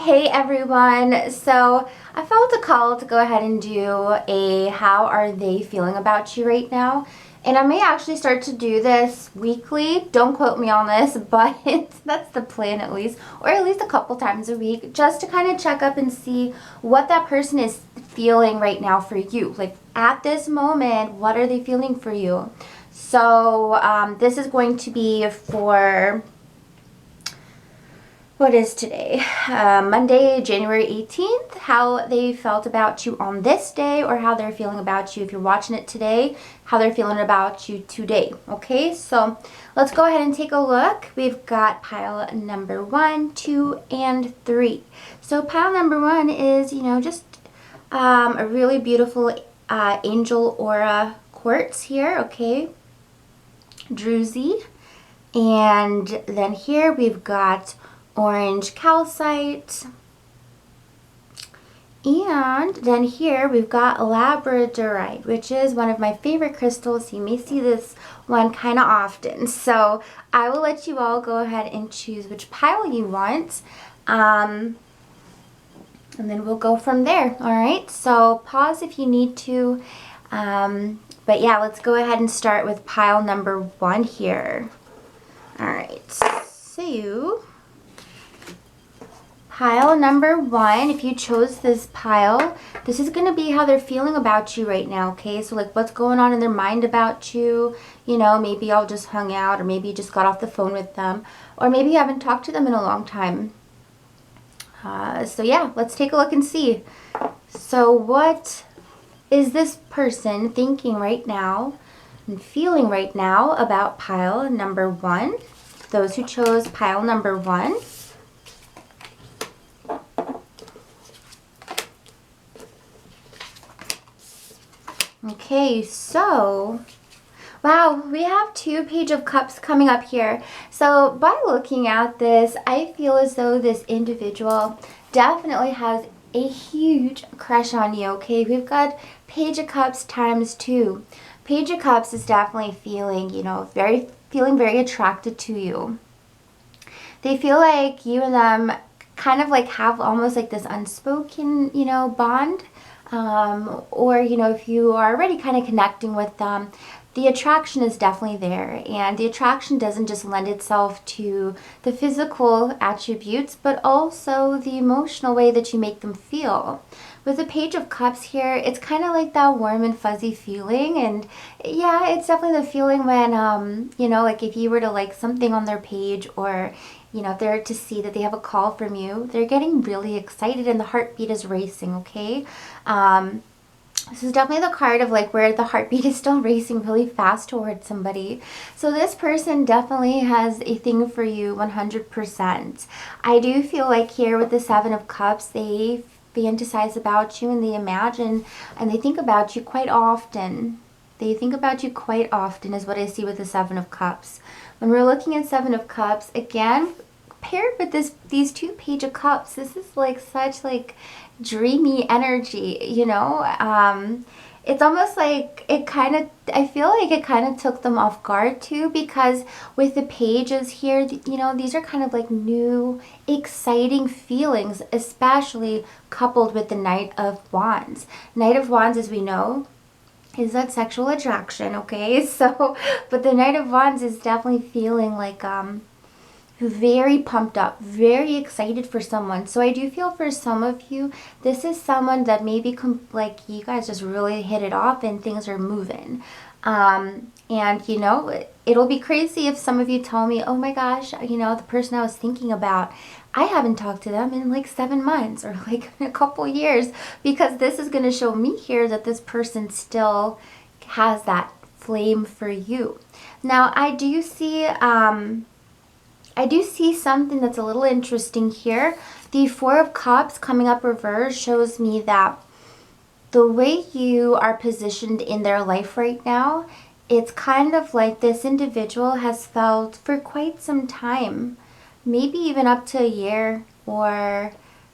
Hey everyone, so I felt a call to go ahead and do a how are they feeling about you right now, and I may actually start to do this weekly. Don't quote me on this, but that's the plan at least, or at least a couple times a week, just to kind of check up and see what that person is feeling right now for you. Like at this moment, what are they feeling for you? So this is going to be for, what is today? Monday, January 18th, how they felt about you on this day, or how they're feeling about you if you're watching it today, how they're feeling about you today. Okay, so let's go ahead and take a look. We've got pile number 1, 2, and 3. So pile number 1 is, just a really beautiful angel aura quartz here, okay? Druzy. And then here we've got orange calcite, and then here we've got Labradorite, which is one of my favorite crystals. You may see this one kind of often, so I will let you all go ahead and choose which pile you want, and then we'll go from there. All right, so pause if you need to, but yeah, let's go ahead and start with pile number 1 here. All right, so pile number 1, if you chose this pile, this is going to be how they're feeling about you right now, okay? So like what's going on in their mind about you, maybe y'all just hung out, or maybe you just got off the phone with them, or maybe you haven't talked to them in a long time. So yeah, let's take a look and see. So what is this person thinking right now and feeling right now about pile number 1? Those who chose pile number 1. Okay, so, wow, we have 2 Page of Cups coming up here. So by looking at this, I feel as though this individual definitely has a huge crush on you, okay? We've got Page of Cups times 2. Page of Cups is definitely feeling, feeling very attracted to you. They feel like you and them kind of like have almost like this unspoken, bond. Or if you are already kind of connecting with them, the attraction is definitely there, and the attraction doesn't just lend itself to the physical attributes, but also the emotional way that you make them feel. With the Page of Cups here, it's kind of like that warm and fuzzy feeling, and yeah, it's definitely the feeling when, like if you were to like something on their page, or if they're to see that they have a call from you, they're getting really excited and the heartbeat is racing, okay? This is definitely the card of like where the heartbeat is still racing really fast towards somebody. So this person definitely has a thing for you 100%. I do feel like here with the 7 of Cups, they fantasize about you and they imagine and they think about you quite often. They think about you quite often is what I see with the 7 of Cups. When we're looking at 7 of Cups, again, paired with these 2 Page of Cups, this is like such like dreamy energy, it's almost like I feel like it kind of took them off guard too, because with the pages here, these are kind of like new, exciting feelings, especially coupled with the Knight of Wands. Knight of Wands, as we know, is that sexual attraction, okay? So, but the Knight of Wands is definitely feeling like, very pumped up, very excited for someone. So I do feel for some of you, this is someone that maybe like you guys just really hit it off and things are moving. And it'll be crazy if some of you tell me, oh my gosh, the person I was thinking about, I haven't talked to them in like 7 months or like a couple years, because this is going to show me here that this person still has that flame for you. Now I do see something that's a little interesting here. The 4 of Cups coming up reverse shows me that the way you are positioned in their life right now, it's kind of like this individual has felt for quite some time, maybe even up to a year, or,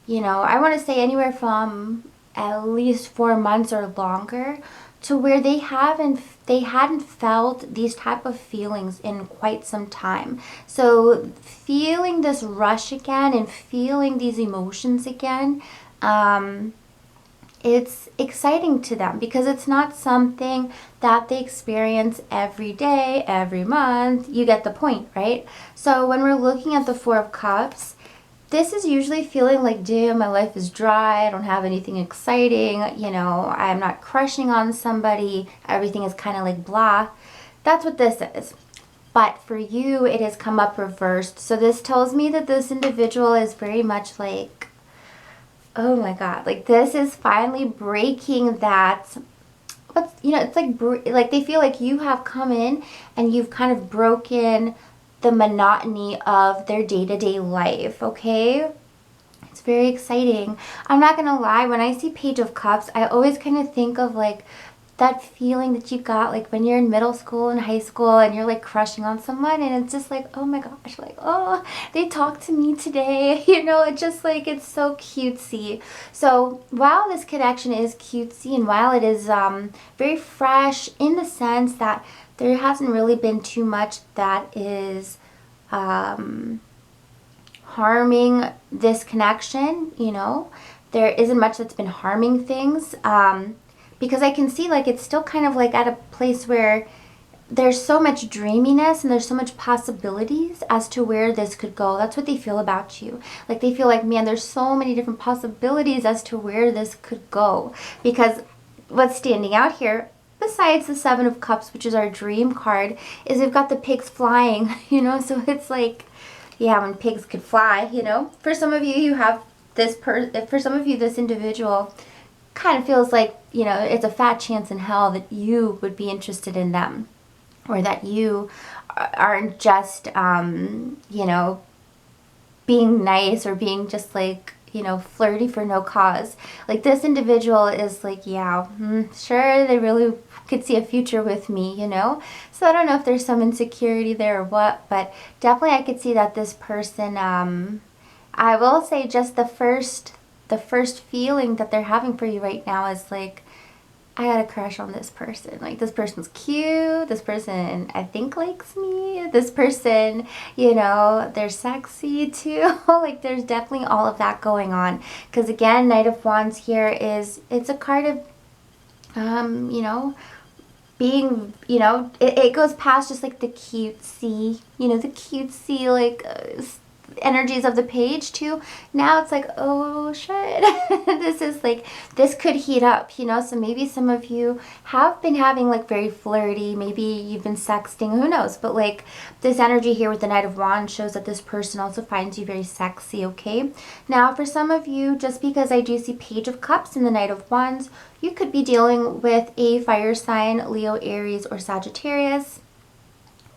I want to say anywhere from at least 4 months or longer to where they hadn't felt these type of feelings in quite some time. So feeling this rush again and feeling these emotions again, it's exciting to them because it's not something that they experience every day, every month. You get the point, right? So when we're looking at the Four of Cups, this is usually feeling like, damn, my life is dry. I don't have anything exciting. You know, I'm not crushing on somebody. Everything is kind of like blah. That's what this is. But for you, it has come up reversed. So this tells me that this individual is very much like, oh my God, like this is finally breaking that. But, you know, it's like they feel like you have come in and you've kind of broken the monotony of their day-to-day life, okay? It's very exciting. I'm not gonna lie, when I see Page of Cups, I always kind of think of like that feeling that you got like when you're in middle school and high school and you're like crushing on someone and it's just like, oh my gosh, like, oh, they talked to me today. You know, it's just like, it's so cutesy. So while this connection is cutesy and while it is very fresh in the sense that there hasn't really been too much that is harming this connection, you know, there isn't much that's been harming things, because I can see like it's still kind of like at a place where there's so much dreaminess and there's so much possibilities as to where this could go. That's what they feel about you. Like they feel like, man, there's so many different possibilities as to where this could go. Because what's standing out here, besides the Seven of Cups, which is our dream card, is we've got the pigs flying, you know? So it's like, yeah, when pigs could fly, you know? For some of you, you have this for some of you, this individual kind of feels like, you know, it's a fat chance in hell that you would be interested in them, or that you aren't just, you know, being nice or being just like, you know, flirty for no cause. Like this individual is like, yeah, sure, they really could see a future with me, you know? So I don't know if there's some insecurity there or what, but definitely I could see that this person, I will say just the first feeling that they're having for you right now is like, I got a crush on this person. Like, this person's cute. This person, I think, likes me. This person, you know, they're sexy too. Like, there's definitely all of that going on. Because, again, Knight of Wands here is, it's a card of, you know, being, you know, it goes past just, like, the cutesy, you know, the cutesy, like, energies of the page too. Now it's like, oh shit, this is like, this could heat up, you know? So maybe some of you have been having like very flirty, maybe you've been sexting, who knows? But like this energy here with the Knight of Wands shows that this person also finds you very sexy, okay? Now for some of you, just because I do see Page of Cups and the Knight of Wands, you could be dealing with a fire sign, Leo, Aries, or Sagittarius,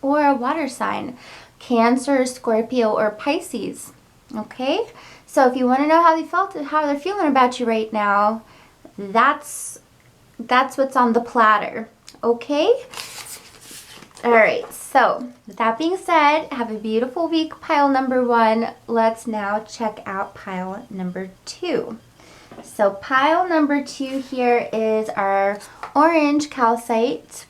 or a water sign, Cancer, Scorpio, or Pisces, okay? So if you want to know how they're feeling about you right now, that's what's on the platter, okay? All right, so with that being said, have a beautiful week, pile number 1. Let's now check out pile number 2. So pile number 2 here is our orange calcite.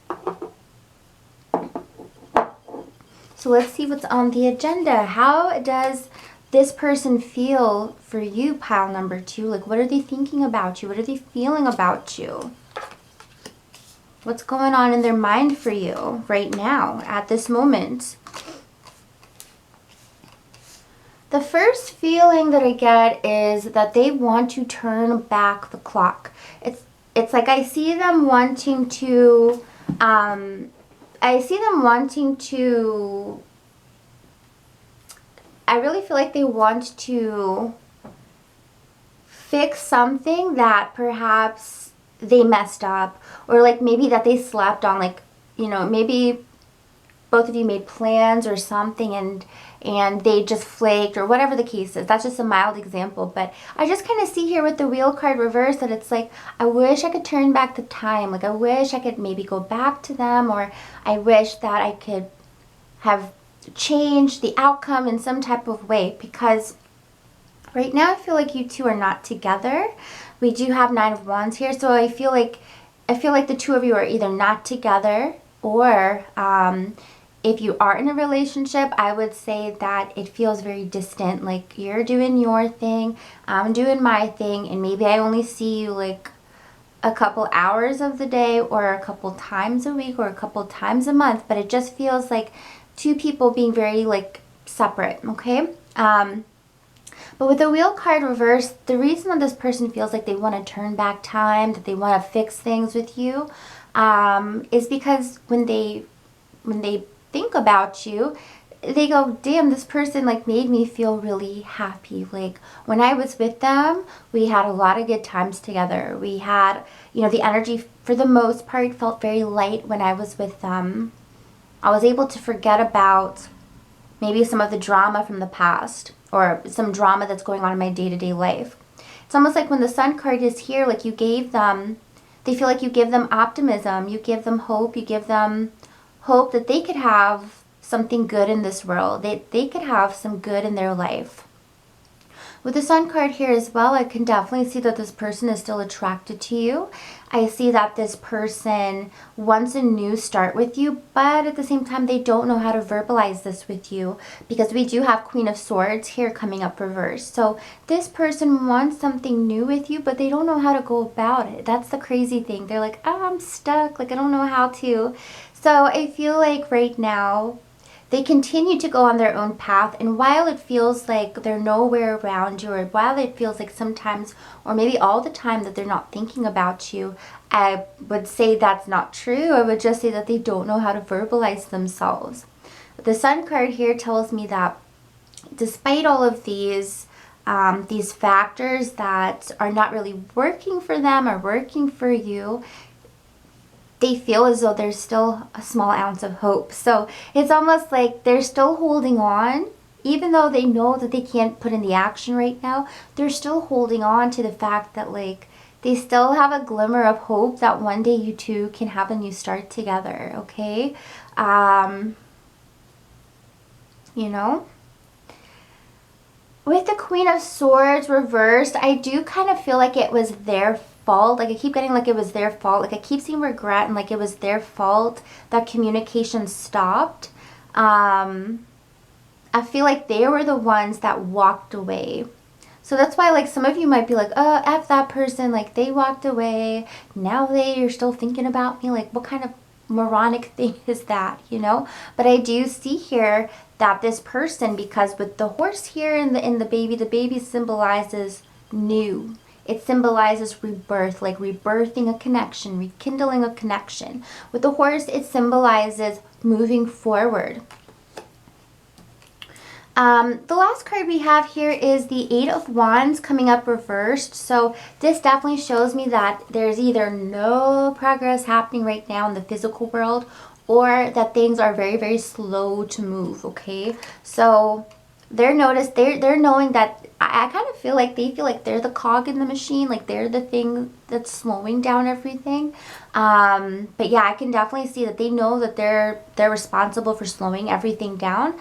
So let's see what's on the agenda. How does this person feel for you, pile number 2? Like, what are they thinking about you? What are they feeling about you? What's going on in their mind for you right now, at this moment? The first feeling that I get is that they want to turn back the clock. It's like I see them wanting to... I really feel like they want to fix something that perhaps they messed up, or like maybe that they slept on, like, you know, maybe both of you made plans or something and they just flaked, or whatever the case is. That's just a mild example, but I just kind of see here with the Wheel card reverse that it's like, I wish I could turn back the time. Like, I wish I could maybe go back to them, or I wish that I could have changed the outcome in some type of way, because right now I feel like you two are not together. We do have Nine of Wands here, so I feel like I feel like the two of you are either not together, or if you are in a relationship, I would say that it feels very distant. Like you're doing your thing, I'm doing my thing, and maybe I only see you like a couple hours of the day, or a couple times a week, or a couple times a month, but it just feels like two people being very like separate, okay? But with the Wheel card reversed, the reason that this person feels like they want to turn back time, that they want to fix things with you, is because when they think about you, they go, damn, this person like made me feel really happy. Like when I was with them, we had a lot of good times together. We had, you know, the energy for the most part felt very light when I was with them. I was able to forget about maybe some of the drama from the past, or some drama that's going on in my day-to-day life. It's almost like when the Sun card is here, like you gave them, they feel like you give them optimism, you give them hope, you give them hope that they could have something good in this world. They could have some good in their life. With the Sun card here as well, I can definitely see that this person is still attracted to you. I see that this person wants a new start with you, but at the same time, they don't know how to verbalize this with you, because we do have Queen of Swords here coming up reversed. So this person wants something new with you, but they don't know how to go about it. That's the crazy thing. They're like, oh, I'm stuck. Like, I don't know how to. So I feel like right now, they continue to go on their own path, and while it feels like they're nowhere around you, or while it feels like sometimes, or maybe all the time, that they're not thinking about you, I would say that's not true. I would just say that they don't know how to verbalize themselves. The Sun card here tells me that despite all of these factors that are not really working for them or working for you, they feel as though there's still a small ounce of hope. So it's almost like they're still holding on, even though they know that they can't put in the action right now. They're still holding on to the fact that like they still have a glimmer of hope that one day you two can have a new start together, okay? You know? With the Queen of Swords reversed, I do kind of feel like it was their fault. Like I keep getting like it was their fault. Like I keep seeing regret, and like it was their fault that communication stopped. I feel like they were the ones that walked away. So that's why like some of you might be like, oh, F that person. Like they walked away. Now you're still thinking about me. Like what kind of moronic thing is that, you know? But I do see here that this person, because with the horse here and the baby symbolizes new. It symbolizes rebirth, like rebirthing a connection, rekindling a connection. With the horse, it symbolizes moving forward. The last card we have here is the Eight of Wands coming up reversed. So this definitely shows me that there's either no progress happening right now in the physical world, or that things are very, very slow to move, okay? So they're knowing that, I kind of feel like they feel like they're the cog in the machine, like they're the thing that's slowing down everything. But yeah, I can definitely see that they know that they're responsible for slowing everything down.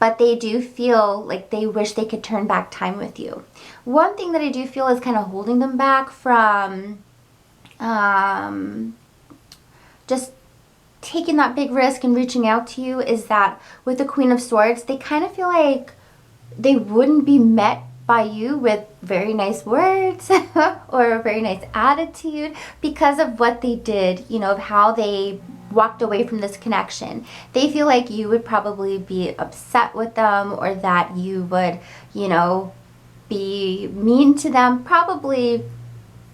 But they do feel like they wish they could turn back time with you. One thing that I do feel is kind of holding them back from just taking that big risk and reaching out to you is that with the Queen of Swords, they kind of feel like they wouldn't be met by you with very nice words or a very nice attitude because of what they did, you know, of how they walked away from this connection. They feel like you would probably be upset with them, or that you would, you know, be mean to them, probably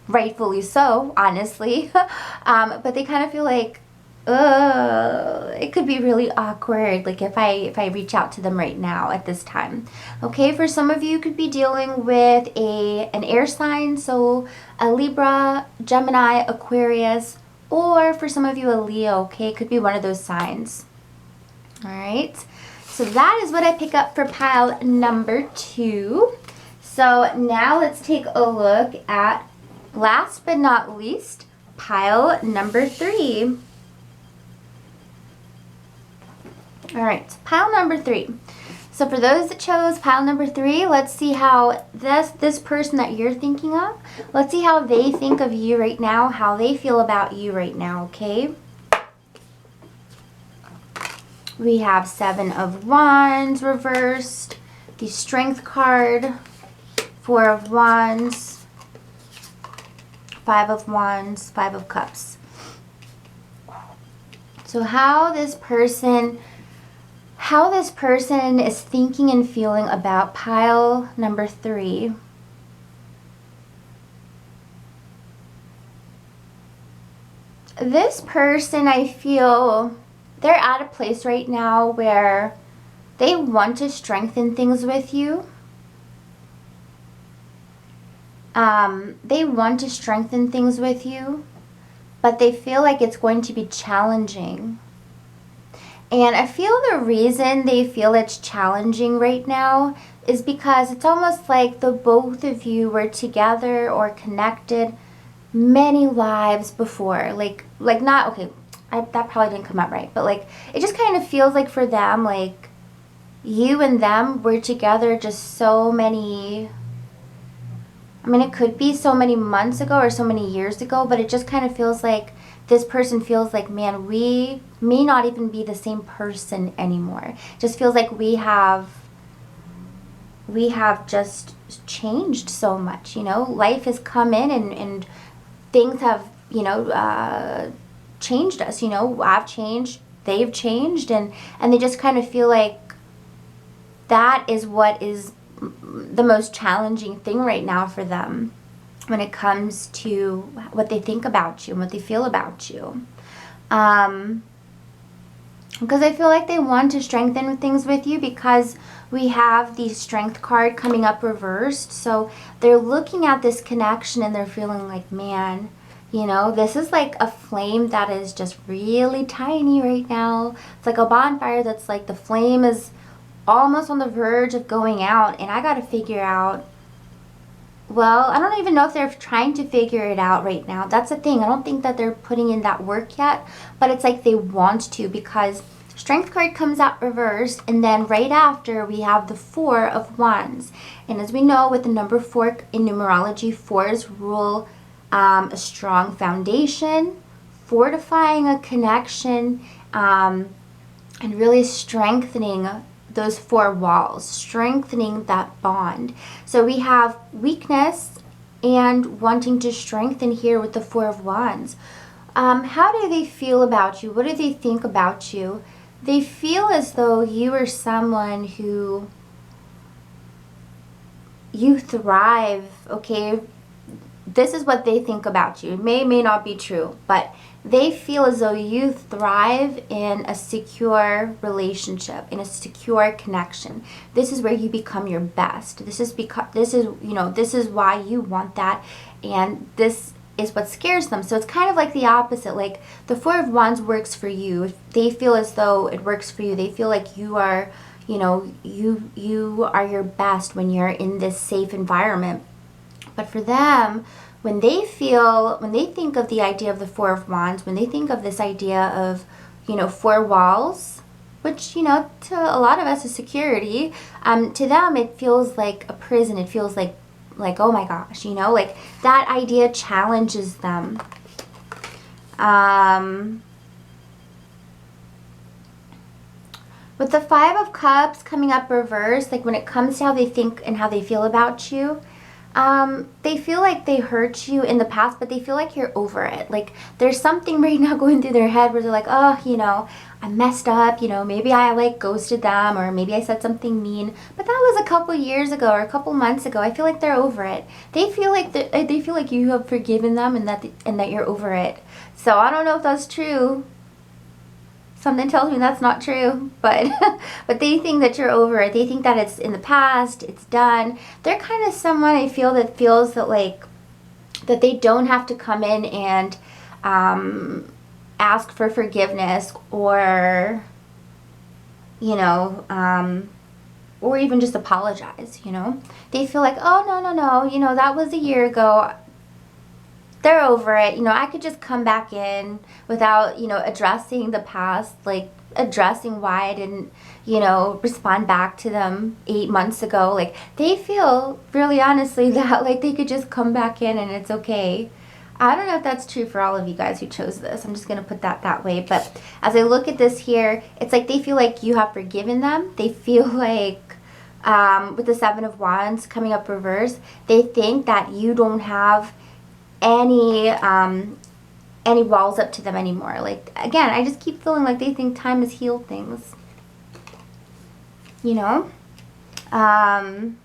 rightfully so, honestly. But they kind of feel like, it could be really awkward, like if I reach out to them right now at this time. Okay, for some of you, could be dealing with an air sign, so a Libra, Gemini, Aquarius, or for some of you, a Leo. Okay, it could be one of those signs. All right, so that is what I pick up for pile number 2. So now let's take a look at, last but not least, pile number 3. All right, pile number 3. So for those that chose pile number 3, let's see how this person that you're thinking of, let's see how they think of you right now, how they feel about you right now, okay? We have 7 of Wands reversed, the Strength card, 4 of Wands, 5 of Wands, 5 of Cups. So how this person is thinking and feeling about pile number 3. This person, I feel they're at a place right now where they want to strengthen things with you. They want to strengthen things with you, but they feel like it's going to be challenging. And I feel the reason they feel it's challenging right now is because it's almost like the both of you were together or connected many lives before. Like not, okay, that probably didn't come out right, but like it just kind of feels like for them, like you and them were together just so many, I mean, it could be so many months ago or so many years ago, but it just kind of feels like this person feels like, man, we may not even be the same person anymore. It just feels like we have just changed so much, you know? Life has come in and things have, you know, changed us, you know? I've changed, they've changed, and they just kind of feel like that is what is the most challenging thing right now for them when it comes to what they think about you and what they feel about you. Because I feel like they want to strengthen things with you because we have the Strength card coming up reversed. So they're looking at this connection and they're feeling like, man, you know, this is like a flame that is just really tiny right now. It's like a bonfire that's like the flame is almost on the verge of going out, and I got to figure out, well, I don't even know if they're trying to figure it out right now. That's the thing. I don't think that they're putting in that work yet, but it's like they want to, because Strength card comes out reversed, and then right after we have the 4 of Wands. And as we know, with the number 4 in numerology, 4s rule a strong foundation, fortifying a connection, and really strengthening those 4 walls, strengthening that bond. So we have weakness and wanting to strengthen here with the 4 of Wands. How do they feel about you? What do they think about you? They feel as though you are someone who you thrive, okay? This is what they think about you. It may not be true, but they feel as though you thrive in a secure relationship, in a secure connection. This is where you become your best. This is why you want that, and this is what scares them. So it's kind of like the opposite. Like the 4 of Wands works for you. They feel as though it works for you. They feel like you are, you know, you are your best when you're in this safe environment. But for them, when they think of the idea of the 4 of Wands, when they think of this idea of, you know, 4 walls, which, you know, to a lot of us is security, to them it feels like a prison. It feels like, oh my gosh, you know, like that idea challenges them. With the 5 of Cups coming up reversed, like when it comes to how they think and how they feel about you, they feel like they hurt you in the past, but they feel like you're over it. Like there's something right now going through their head where they're like, oh, you know, I messed up, you know, maybe I like ghosted them, or maybe I said something mean, but that was a couple years ago or a couple months ago. I feel like they're over it. They feel like you have forgiven them and that you're over it. So I don't know if that's true. Something tells me that's not true, but but they think that you're over it. They think that it's in the past, it's done. They're kind of someone, I feel, that feels that like that they don't have to come in and ask for forgiveness, or you know, or even just apologize, you know. They feel like, oh no, you know, that was a year ago. They're over it. You know, I could just come back in without, you know, addressing the past. Like, addressing why I didn't, you know, respond back to them 8 months ago. Like, they feel really honestly that like they could just come back in and it's okay. I don't know if that's true for all of you guys who chose this. I'm just going to put that way. But as I look at this here, it's like they feel like you have forgiven them. They feel like, with the Seven of Wands coming up reverse, they think that you don't have any walls up to them anymore. Like, again, I just keep feeling like they think time has healed things. You know? And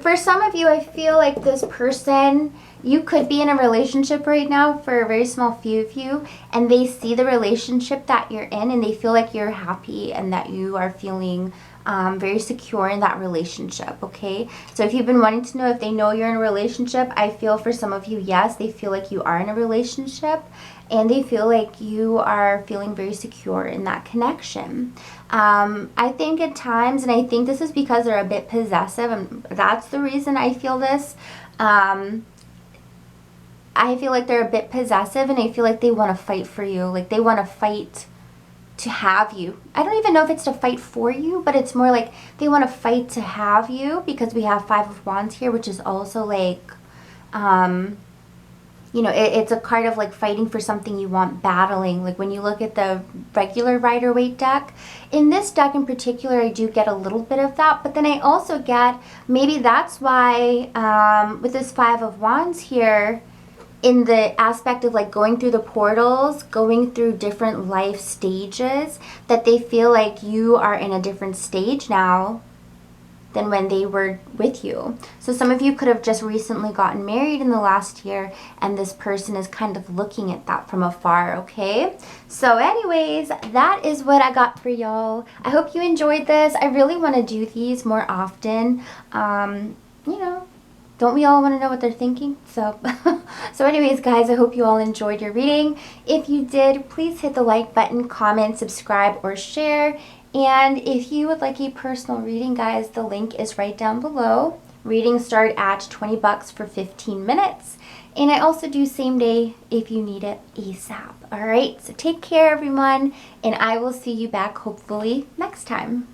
for some of you, I feel like this person, you could be in a relationship right now for a very small few of you, and they see the relationship that you're in and they feel like you're happy and that you are feeling very secure in that relationship, okay? So if you've been wanting to know if they know you're in a relationship, I feel for some of you, yes, they feel like you are in a relationship and they feel like you are feeling very secure in that connection. I think at times, and I think this is because they're a bit possessive, and that's the reason I feel this. I feel like they're a bit possessive and I feel like they want to fight for you. Like, they want to fight to have you. I don't even know if it's to fight for you, but it's more like they want to fight to have you, because we have Five of Wands here, which is also like, you know, it's a card of like fighting for something you want, battling. Like when you look at the regular Rider-Waite deck, in this deck in particular, I do get a little bit of that, but then I also get, maybe that's why with this Five of Wands here, in the aspect of like going through the portals, going through different life stages, that they feel like you are in a different stage now than when they were with you. So some of you could have just recently gotten married in the last year, and this person is kind of looking at that from afar, okay? So anyways, that is what I got for y'all. I hope you enjoyed this. I really want to do these more often. You know, don't we all want to know what they're thinking? So, so anyways, guys, I hope you all enjoyed your reading. If you did, please hit the like button, comment, subscribe, or share. And if you would like a personal reading, guys, the link is right down below. Readings start at 20 bucks for 15 minutes. And I also do same day if you need it ASAP. All right, so take care, everyone, and I will see you back hopefully next time.